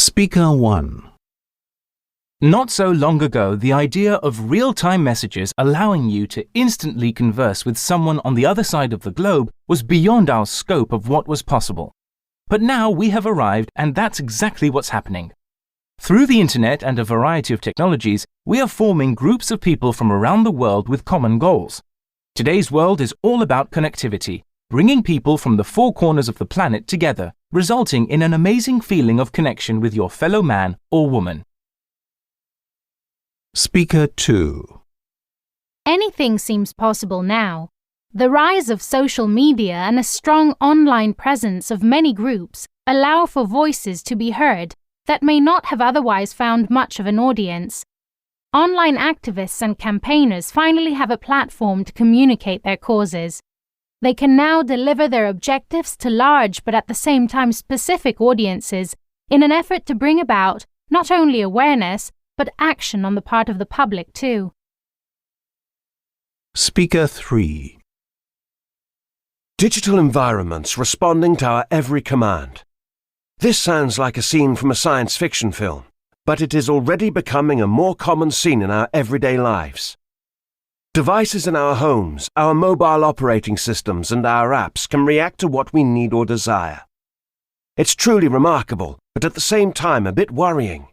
Speaker 1. Not so long ago, the idea of real-time messages allowing you to instantly converse with someone on the other side of the globe was beyond our scope of what was possible. But now we have arrived, and that's exactly what's happening. Through the internet and a variety of technologies, we are forming groups of people from around the world with common goals. Today's world is all about connectivity, bringing people from the four corners of the planet together, resulting in an amazing feeling of connection with your fellow man or woman. Speaker 2. Anything seems possible now. The rise of social media and a strong online presence of many groups allow for voices to be heard that may not have otherwise found much of an audience. Online activists and campaigners finally have a platform to communicate their causes. They can now deliver their objectives to large but at the same time specific audiences in an effort to bring about not only awareness but action on the part of the public too. Speaker 3. Digital environments responding to our every command. This sounds like a scene from a science fiction film, but it is already becoming a more common scene in our everyday lives. Devices in our homes, our mobile operating systems, and our apps can react to what we need or desire. It's truly remarkable, but at the same time a bit worrying.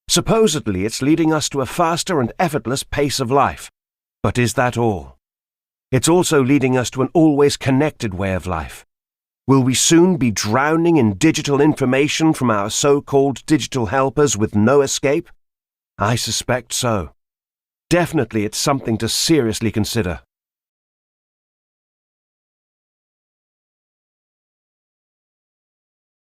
Supposedly it's leading us to a faster and effortless pace of life. But is that all? It's also leading us to an always connected way of life. Will we soon be drowning in digital information from our so-called digital helpers with no escape? I suspect so. Definitely it's something to seriously consider.